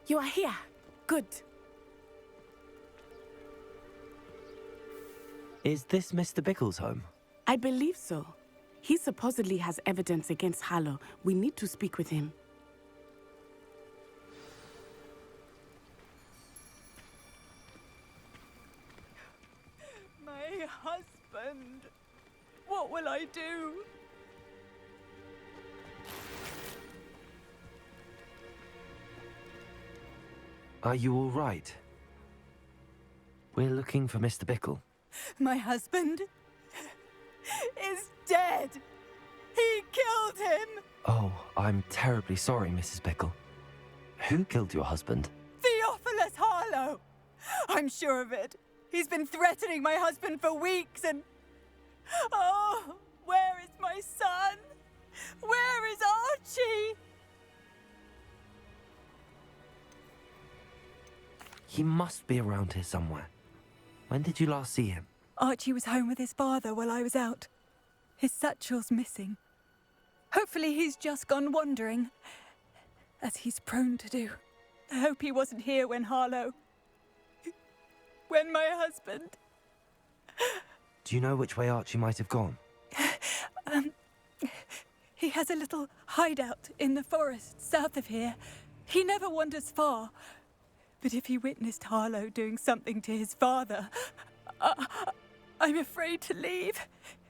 You are here. Good. Is this Mr. Bickle's home? I believe so. He supposedly has evidence against Harlow. We need to speak with him. My husband. What will I do? Are you all right? We're looking for Mr. Bickle. My husband is dead. He killed him. Oh, I'm terribly sorry, Mrs. Bickle. Who killed your husband? Theophilus Harlow. I'm sure of it. He's been threatening my husband for weeks and... Oh, where is my son? Where is Archie? He must be around here somewhere. When did you last see him? Archie was home with his father while I was out. His satchel's missing. Hopefully he's just gone wandering, as he's prone to do. I hope he wasn't here when my husband... Do you know which way Archie might have gone? He has a little hideout in the forest south of here. He never wanders far. But if he witnessed Harlow doing something to his father, I'm afraid to leave,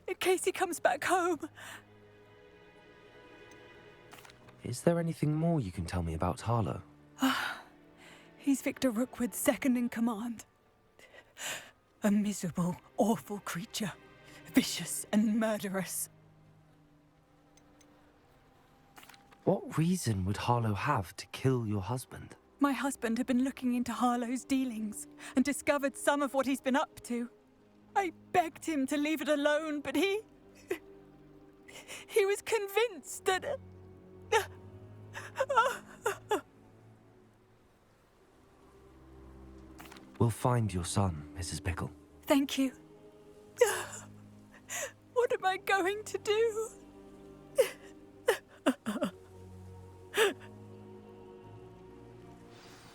in case he comes back home. Is there anything more you can tell me about Harlow? He's Victor Rookwood's second in command. A miserable, awful creature. Vicious and murderous. What reason would Harlow have to kill your husband? My husband had been looking into Harlow's dealings and discovered some of what he's been up to. I begged him to leave it alone, but he was convinced that... We'll find your son, Mrs. Bickle. Thank you. What am I going to do?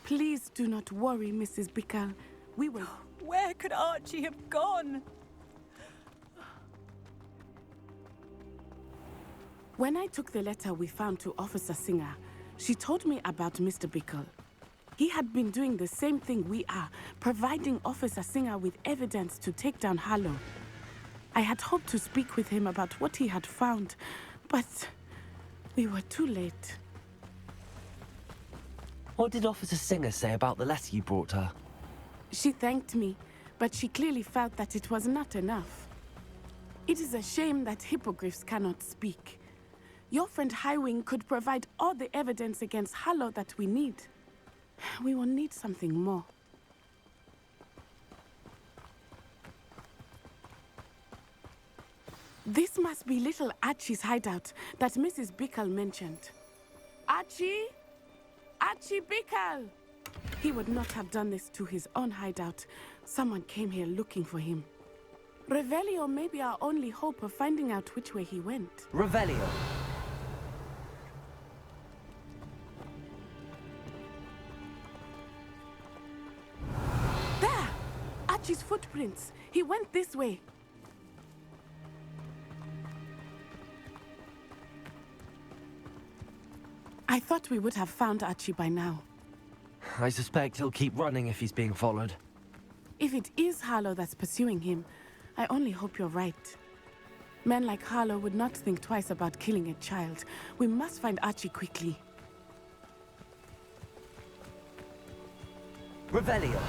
Please do not worry, Mrs. Bickle. We will... Where could Archie have gone? When I took the letter we found to Officer Singer, she told me about Mr. Bickle. He had been doing the same thing we are, providing Officer Singer with evidence to take down Harlow. I had hoped to speak with him about what he had found, but we were too late. What did Officer Singer say about the letter you brought her? She thanked me, but she clearly felt that it was not enough. It is a shame that hippogriffs cannot speak. Your friend Highwing could provide all the evidence against Harlow that we need. We will need something more. This must be little Archie's hideout that Mrs. Bickle mentioned. Archie? Archie Bickle! He would not have done this to his own hideout. Someone came here looking for him. Revelio may be our only hope of finding out which way he went. Revelio. There! Archie's footprints. He went this way. I thought we would have found Archie by now. I suspect he'll keep running if he's being followed. If it is Harlow that's pursuing him, I only hope you're right. Men like Harlow would not think twice about killing a child. We must find Archie quickly. Revelio.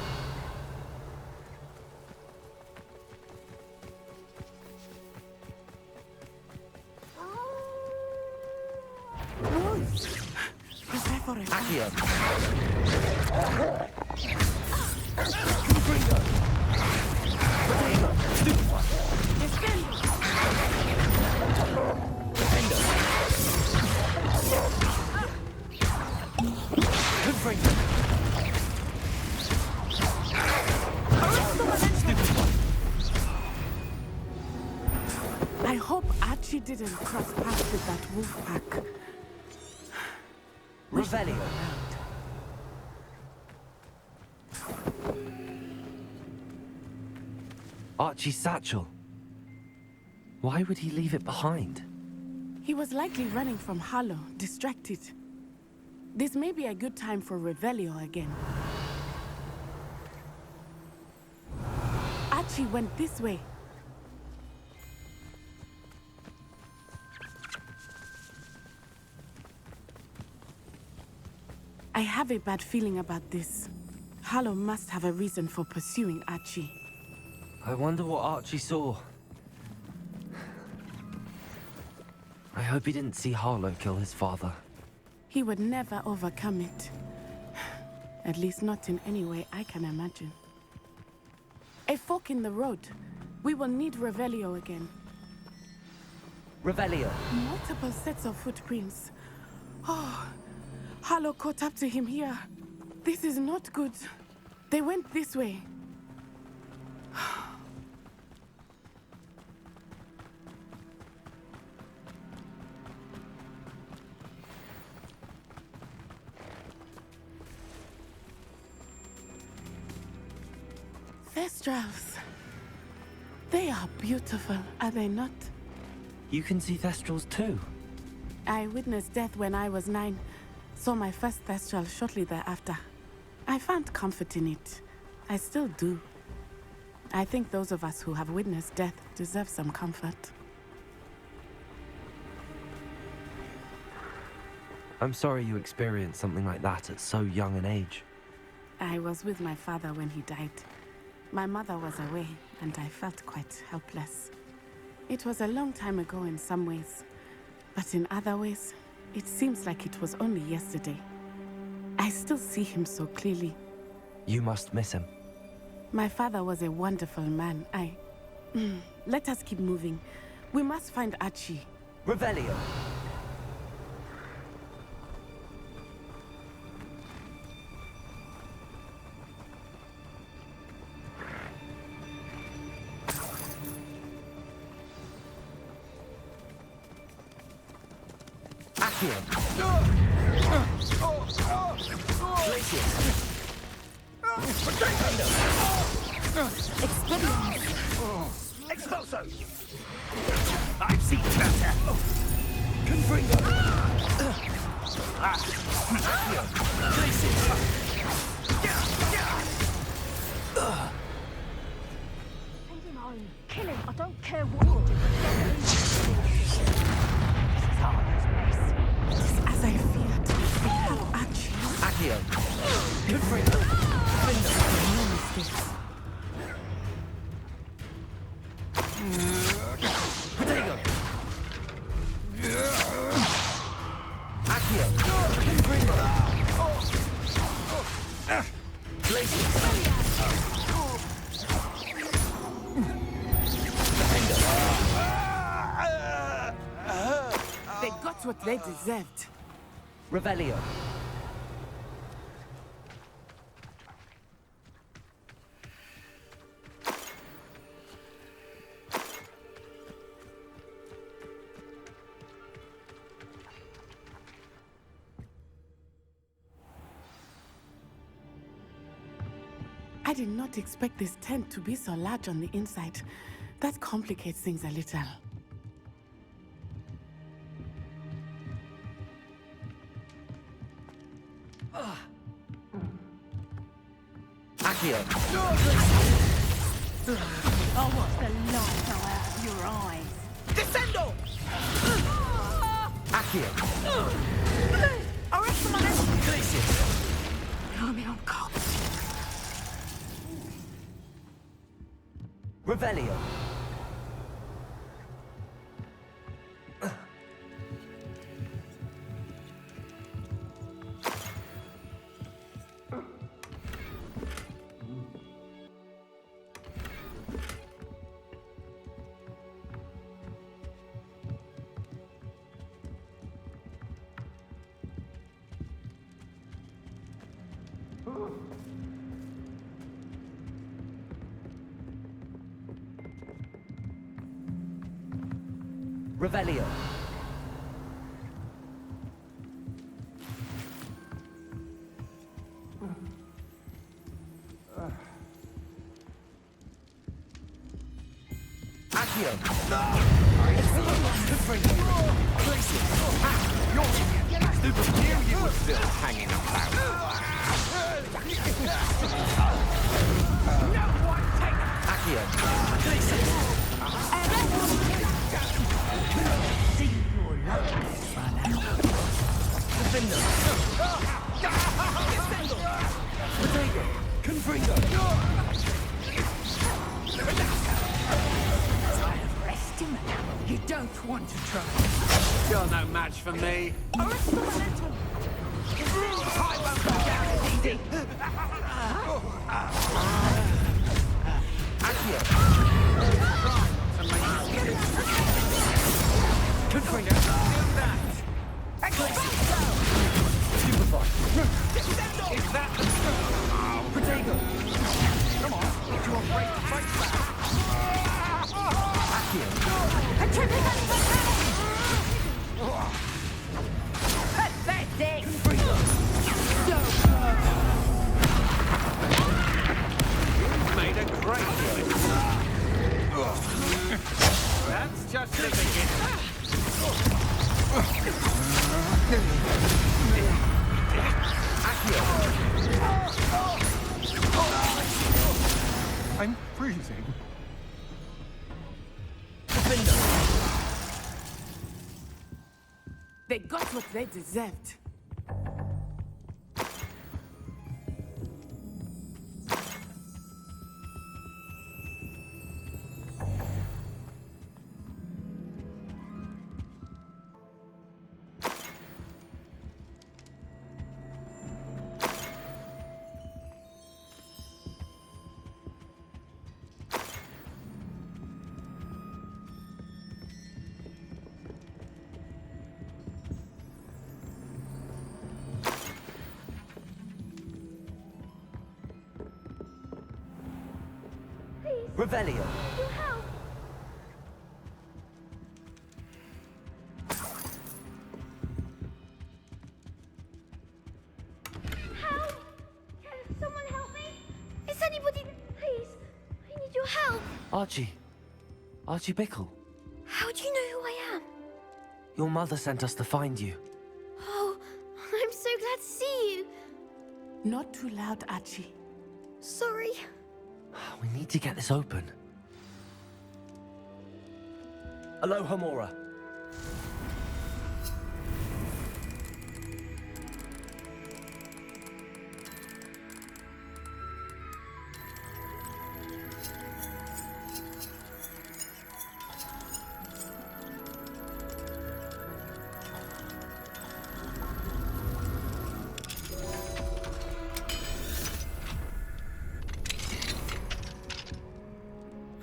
Prepare for it. Accio. I hope Archie didn't cross paths with that wolf pack. Revelio. We should look around. Archie's satchel. Why would he leave it behind? He was likely running from Harlow, distracted. This may be a good time for Revelio again. Archie went this way. I have a bad feeling about this. Harlow must have a reason for pursuing Archie. I wonder what Archie saw. I hope he didn't see Harlow kill his father. He would never overcome it. At least not in any way I can imagine. A fork in the road. We will need Revelio again. Revelio. Multiple sets of footprints. Oh, Harlow caught up to him here. This is not good. They went this way. Thestrals. They are beautiful, are they not? You can see Thestrals too. I witnessed death when I was 9. Saw my first Thestral shortly thereafter. I found comfort in it. I still do. I think those of us who have witnessed death deserve some comfort. I'm sorry you experienced something like that at so young an age. I was with my father when he died. My mother was away, and I felt quite helpless. It was a long time ago in some ways, but in other ways, it seems like it was only yesterday. I still see him so clearly. You must miss him. My father was a wonderful man. Let us keep moving. We must find Archie. Revelio. Expulso! I've seen better! Confringo! Accio! Glacius! Send him home. Kill him. I don't care what you do, but get him. This is Harlow's mess. Just as I feared, we have Archie. Accio. Confringo. No mistakes. Protego. Accio. Confringo. Glacius. They got what they deserved. Revelio. I did not expect this tent to be so large on the inside. That complicates things a little. Accio. I'll watch the light go out of your eyes. Descendo! Accio. Arrest someone else! Glacius. Blimey on cops. Revelio. Revelio. Accio! Your stupid you were still hanging about. No one take Accio! See your luck by now. Defender! Potato! Confringo! I have rest him. You don't want to try. You're no match for me. I won't go down easy. Accio. Confringo. Do that. Superfly. Is that the Potato? Come on. If you're afraid to fight back. Pathetic! Made a great choice. That's just the beginning. I'm freezing. They got what they deserved. Revelio. Your help! Help! Can someone help me? Is anybody... Please, I need your help. Archie. Archie Bickle. How do you know who I am? Your mother sent us to find you. Oh, I'm so glad to see you. Not too loud, Archie. Sorry. We need to get this open. Aloha Mora.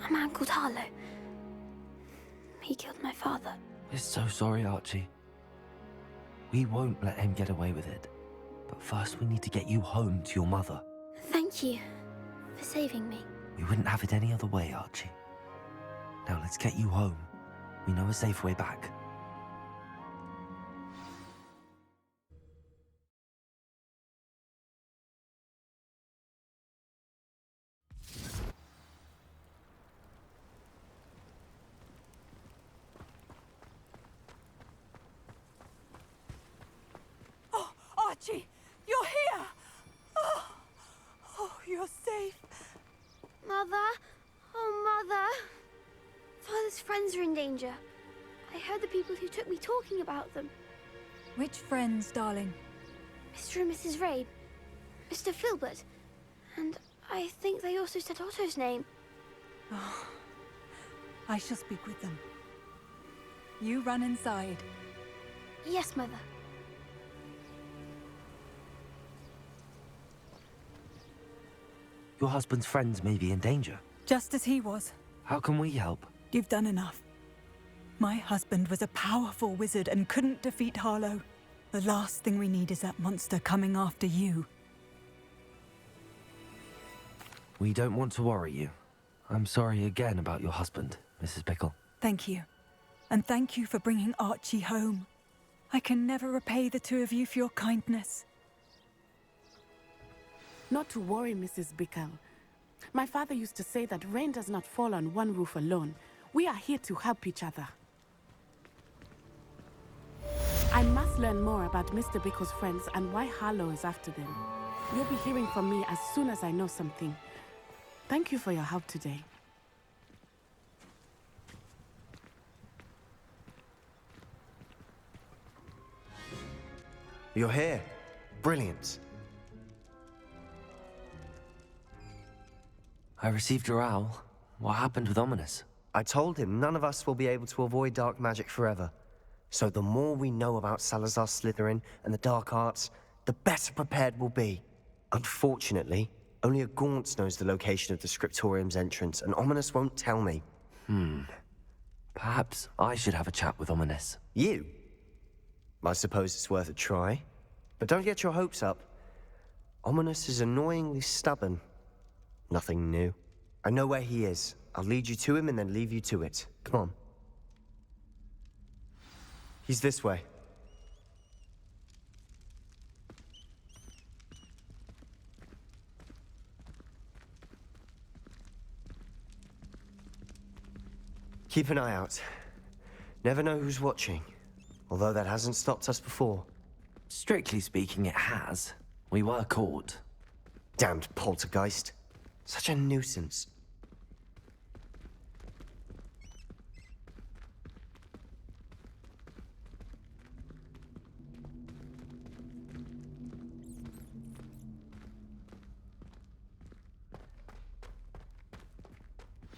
A man called Harlow. He killed my father. We're so sorry, Archie. We won't let him get away with it. But first we need to get you home to your mother. Thank you for saving me. We wouldn't have it any other way, Archie. Now let's get you home. We know a safe way back. Oh, Archie, you're here! Oh, you're safe. Mother? Oh, Mother. Father's friends are in danger. I heard the people who took me talking about them. Which friends, darling? Mr. and Mrs. Rabe, Mr. Filbert, and I think they also said Otto's name. Oh, I shall speak with them. You run inside. Yes, Mother. Your husband's friends may be in danger. Just as he was. How can we help? You've done enough. My husband was a powerful wizard and couldn't defeat Harlow. The last thing we need is that monster coming after you. We don't want to worry you. I'm sorry again about your husband, Mrs. Bickle. Thank you. And thank you for bringing Archie home. I can never repay the two of you for your kindness. Not to worry, Mrs. Bickle. My father used to say that rain does not fall on one roof alone. We are here to help each other. I must learn more about Mr. Bickle's friends and why Harlow is after them. You'll be hearing from me as soon as I know something. Thank you for your help today. You're here. Brilliant. I received your owl. What happened with Ominous? I told him none of us will be able to avoid dark magic forever. So the more we know about Salazar Slytherin and the dark arts, the better prepared we'll be. Unfortunately, only a Gaunt knows the location of the Scriptorium's entrance, and Ominous won't tell me. Perhaps I should have a chat with Ominous. You? I suppose it's worth a try. But don't get your hopes up. Ominous is annoyingly stubborn. Nothing new. I know where he is. I'll lead you to him and then leave you to it. Come on. He's this way. Keep an eye out. Never know who's watching. Although that hasn't stopped us before. Strictly speaking, it has. We were caught. Damned poltergeist. Such a nuisance.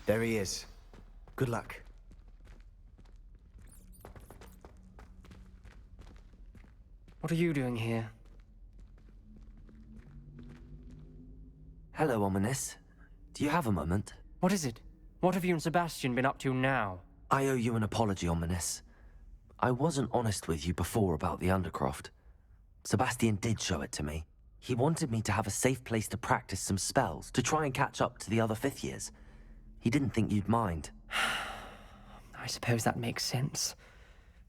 There he is. Good luck. What are you doing here? Hello, Ominous. Do you have a moment? What is it? What have you and Sebastian been up to now? I owe you an apology, Ominous. I wasn't honest with you before about the Undercroft. Sebastian did show it to me. He wanted me to have a safe place to practice some spells, to try and catch up to the other fifth years. He didn't think you'd mind. I suppose that makes sense.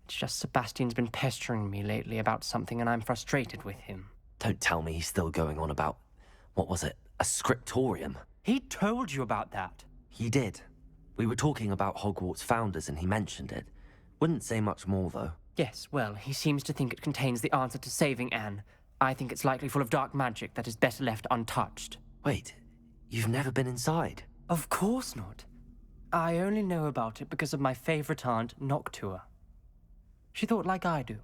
It's just Sebastian's been pestering me lately about something and I'm frustrated with him. Don't tell me he's still going on about, what was it, a scriptorium? He told you about that. He did. We were talking about Hogwarts founders and he mentioned it. Wouldn't say much more, though. Yes, well, he seems to think it contains the answer to saving Anne. I think it's likely full of dark magic that is better left untouched. Wait, you've never been inside? Of course not. I only know about it because of my favorite aunt, Noctua. She thought like I do.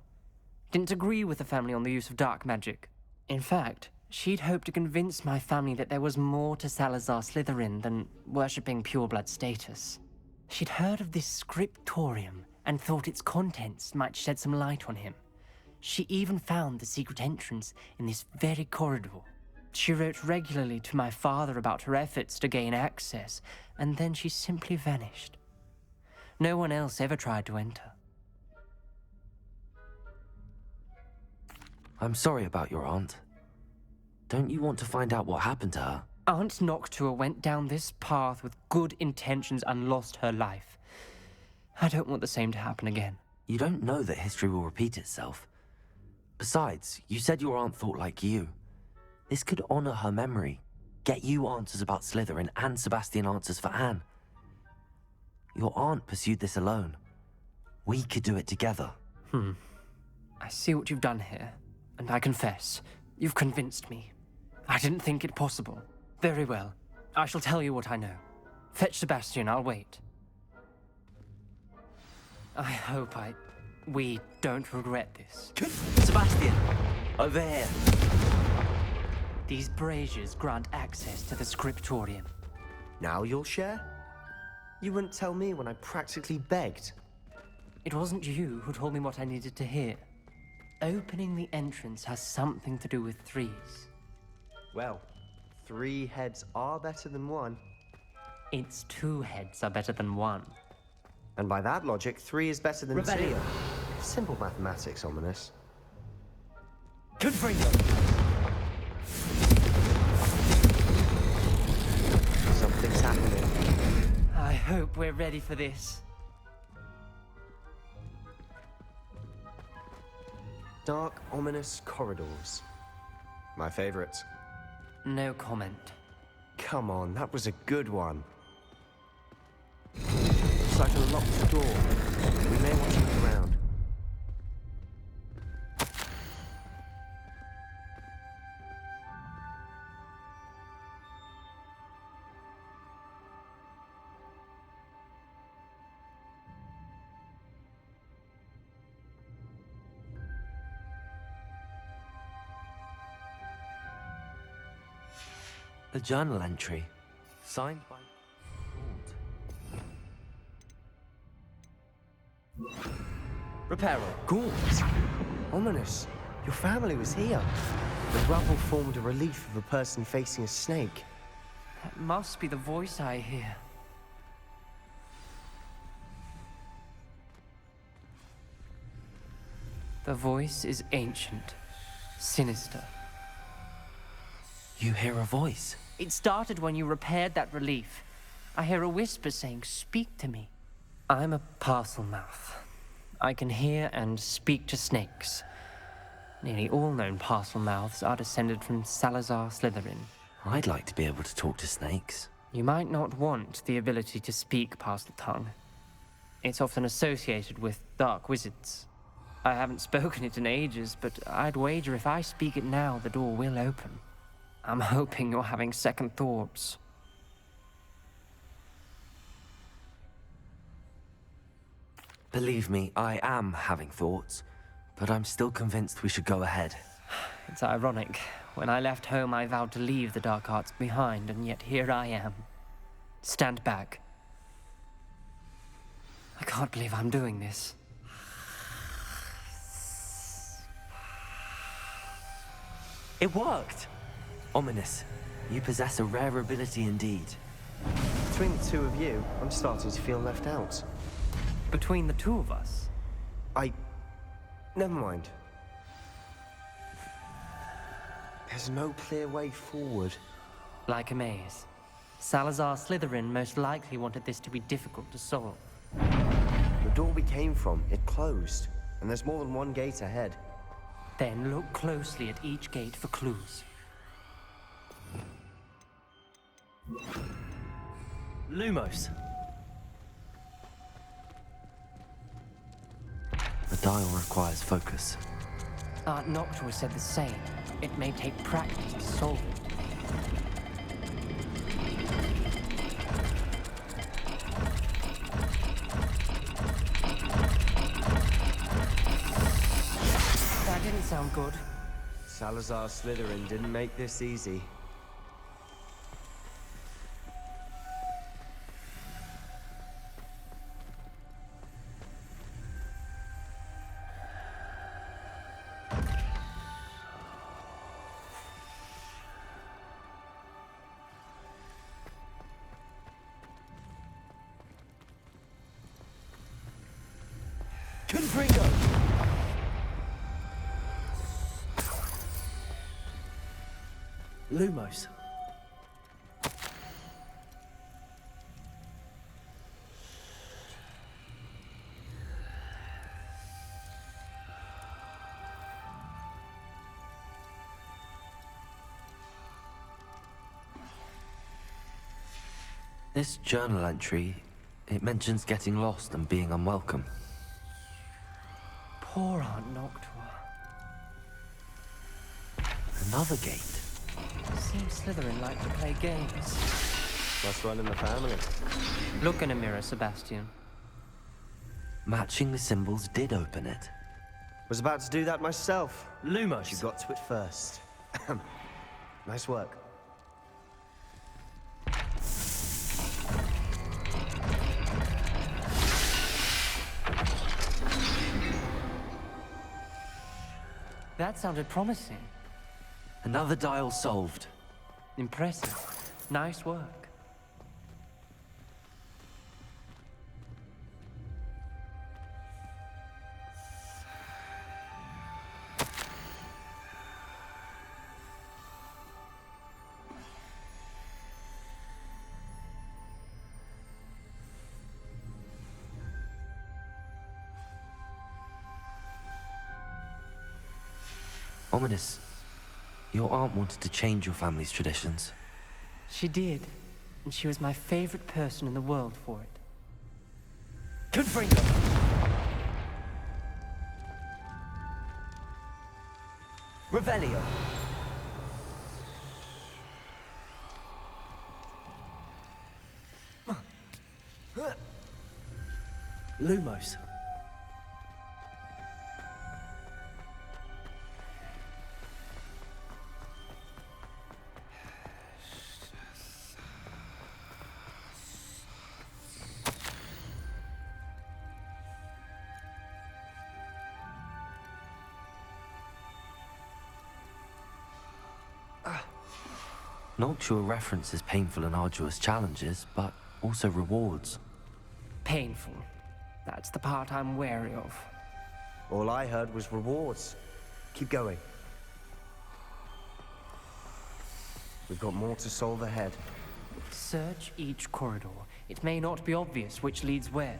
Didn't agree with the family on the use of dark magic. In fact, she'd hoped to convince my family that there was more to Salazar Slytherin than worshipping pureblood status. She'd heard of this Scriptorium and thought its contents might shed some light on him. She even found the secret entrance in this very corridor. She wrote regularly to my father about her efforts to gain access, and then she simply vanished. No one else ever tried to enter. I'm sorry about your aunt. Don't you want to find out what happened to her? Aunt Noctua went down this path with good intentions and lost her life. I don't want the same to happen again. You don't know that history will repeat itself. Besides, you said your aunt thought like you. This could honor her memory, get you answers about Slytherin and Sebastian answers for Anne. Your aunt pursued this alone. We could do it together. I see what you've done here, and I confess, you've convinced me. I didn't think it possible. Very well. I shall tell you what I know. Fetch Sebastian, I'll wait. I hope we don't regret this. Sebastian! Over here! These braziers grant access to the Scriptorium. Now you'll share? You wouldn't tell me when I practically begged. It wasn't you who told me what I needed to hear. Opening the entrance has something to do with threes. Well, 3 heads are better than 1. Its 2 heads are better than 1. And by that logic, 3 is better than 2. Revelio. Simple mathematics, Ominous. Confringo. Something's happening. I hope we're ready for this. Dark, ominous corridors. My favorite. No comment. Come on, that was a good one. Looks like a locked door. We may want to look around. A journal entry, signed by Reparo. Gaunt! Ominous. Your family was here. The rubble formed a relief of a person facing a snake. That must be the voice I hear. The voice is ancient, sinister. You hear a voice. It started when you repaired that relief. I hear a whisper saying, "Speak to me." I'm a parcel mouth. I can hear and speak to snakes. Nearly all known parcel mouths are descended from Salazar Slytherin. I'd like to be able to talk to snakes. You might not want the ability to speak parcel tongue. It's often associated with dark wizards. I haven't spoken it in ages, but I'd wager if I speak it now, the door will open. I'm hoping you're having second thoughts. Believe me, I am having thoughts, but I'm still convinced we should go ahead. It's ironic. When I left home, I vowed to leave the dark arts behind, and yet here I am. Stand back. I can't believe I'm doing this. It worked! Ominous. You possess a rare ability indeed. Between the two of you, I'm starting to feel left out. Between the two of us, Never mind. There's no clear way forward. like a maze. Salazar Slytherin most likely wanted this to be difficult to solve. The door we came from, it closed. And there's more than one gate ahead. Then look closely at each gate for clues. Lumos. The dial requires focus. Aunt Noctua said the same. It may take practice to solve it. That didn't sound good. Salazar Slytherin didn't make this easy. Lumos. This journal entry, it mentions getting lost and being unwelcome. Poor Aunt Noctua. Another gate. Seems Slytherin like to play games. Must run in the family. Look in a mirror, Sebastian. Matching the symbols did open it. Was about to do that myself. Lumos. You got to it first. Nice work. That sounded promising. Another dial solved. Impressive. Nice work. Ominous. Your aunt wanted to change your family's traditions. She did, and she was my favorite person in the world for it. Confringo! Revelio! Lumos. Noctua references painful and arduous challenges, but also rewards. Painful. That's the part I'm wary of. All I heard was rewards. Keep going. We've got more to solve ahead. Search each corridor. It may not be obvious which leads where.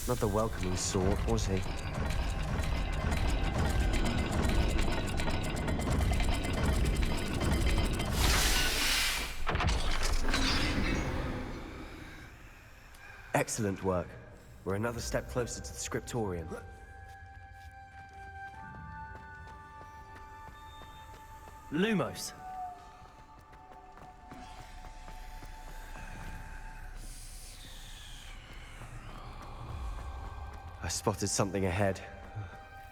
Another welcoming sword, was he? Excellent work. We're another step closer to the Scriptorium. Lumos! I spotted something ahead.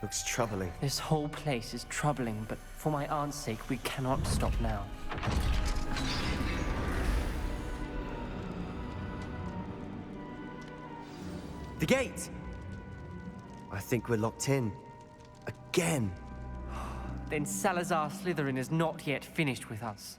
Looks troubling. This whole place is troubling, but for my aunt's sake, we cannot stop now. The gate! I think we're locked in. Again. Then Salazar Slytherin is not yet finished with us.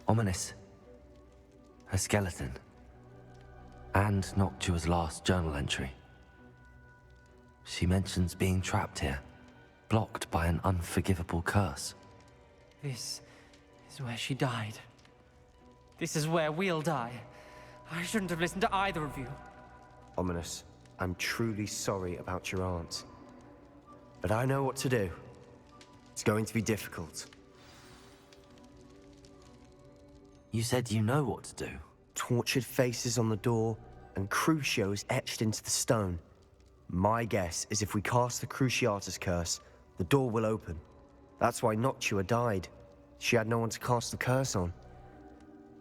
Ominous. Her skeleton. And Noctua's last journal entry. She mentions being trapped here, blocked by an unforgivable curse. This is where she died. This is where we'll die. I shouldn't have listened to either of you. Ominous, I'm truly sorry about your aunt. But I know what to do. It's going to be difficult. You said you know what to do. Tortured faces on the door, and Crucios etched into the stone. My guess is if we cast the Cruciatus curse, the door will open. That's why Noctua died. She had no one to cast the curse on.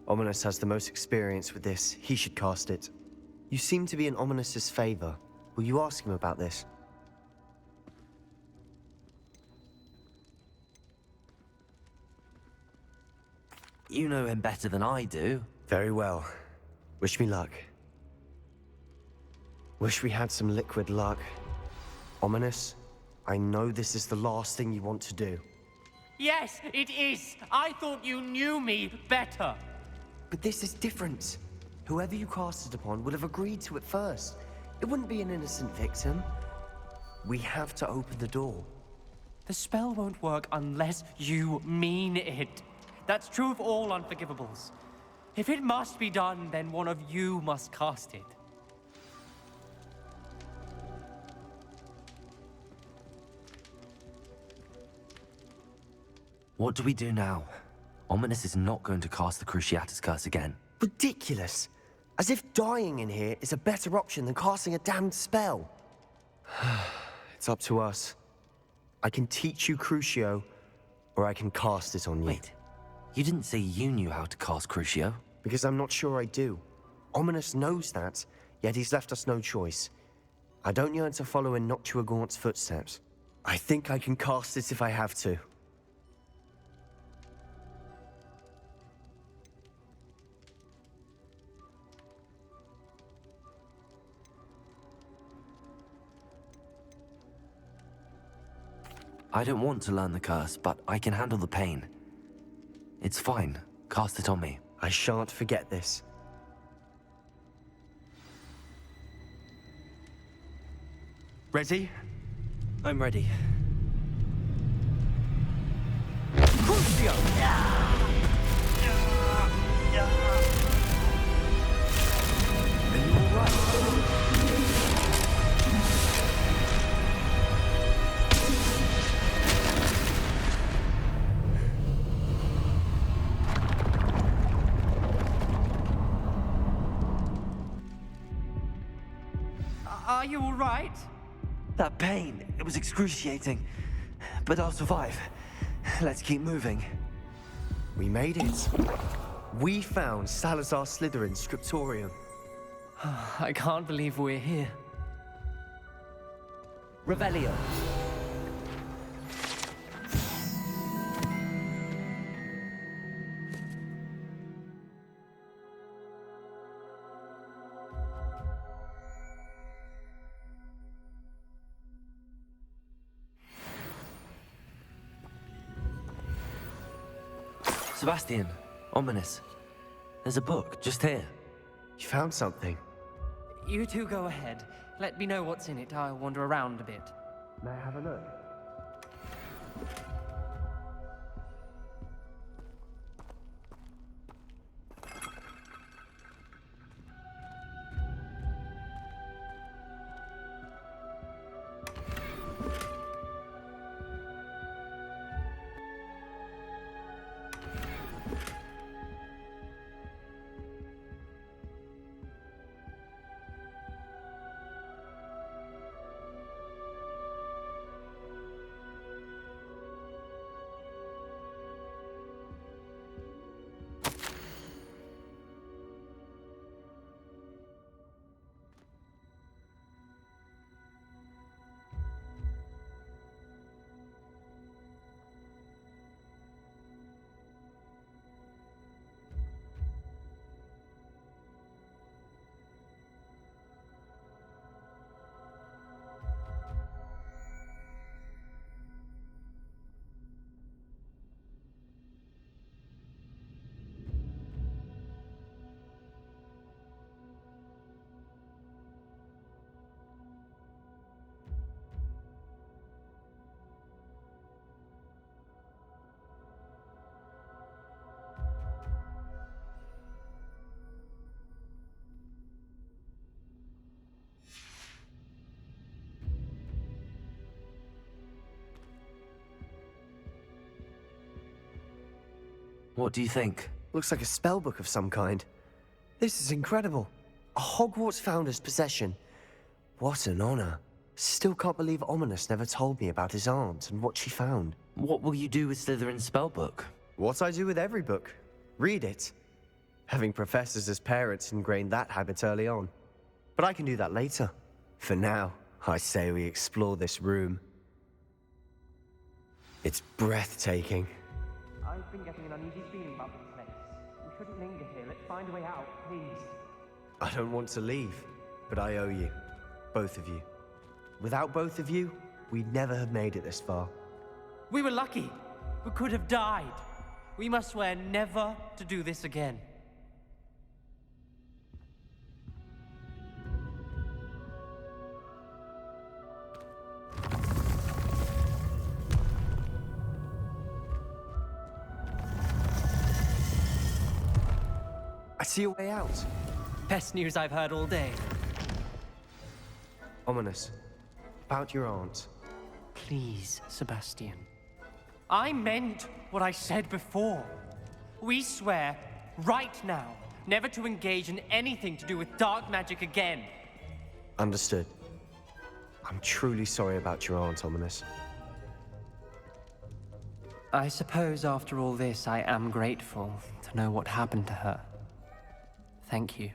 Ominous has the most experience with this. He should cast it. You seem to be in Ominous's favor. Will you ask him about this? You know him better than I do. Very well. Wish me luck. Wish we had some liquid luck. Ominous, I know this is the last thing you want to do. Yes, it is. I thought you knew me better. But this is different. Whoever you cast it upon would have agreed to it first. It wouldn't be an innocent victim. We have to open the door. The spell won't work unless you mean it. That's true of all unforgivables. If it must be done, then one of you must cast it. What do we do now? Ominous is not going to cast the Cruciatus curse again. Ridiculous. As if dying in here is a better option than casting a damned spell. It's up to us. I can teach you Crucio, or I can cast it on you. Wait, you didn't say you knew how to cast Crucio? Because I'm not sure I do. Ominous knows that, yet he's left us no choice. I don't yearn to follow in Noctua Gaunt's footsteps. I think I can cast it if I have to. I don't want to learn the curse, but I can handle the pain. It's fine. Cast it on me. I shan't forget this. Ready? I'm ready. Crucio! Are you all right? Are you all right? That pain, it was excruciating. But I'll survive. Let's keep moving. We made it. We found Salazar Slytherin's Scriptorium. I can't believe we're here. Revelio. Sebastian, ominous. There's a book just here. You found something. You two go ahead. Let me know what's in it. I'll wander around a bit. May I have a look? What do you think? Looks like a spellbook of some kind. This is incredible. A Hogwarts founder's possession. What an honor. Still can't believe Ominous never told me about his aunt and what she found. What will you do with Slytherin's spellbook? What I do with every book. Read it. Having professors as parents ingrained that habit early on. But I can do that later. For now, I say we explore this room. It's breathtaking. I've been getting an uneasy feeling about this place. We shouldn't linger here. Let's find a way out, please. I don't want to leave, but I owe you. Both of you. Without both of you, we'd never have made it this far. We were lucky. We could have died. We must swear never to do this again. I see a way out. Best news I've heard all day. Ominous. About your aunt. Please, Sebastian. I meant what I said before. We swear, right now, never to engage in anything to do with dark magic again. Understood. I'm truly sorry about your aunt, Ominous. I suppose after all this, I am grateful to know what happened to her. Thank you.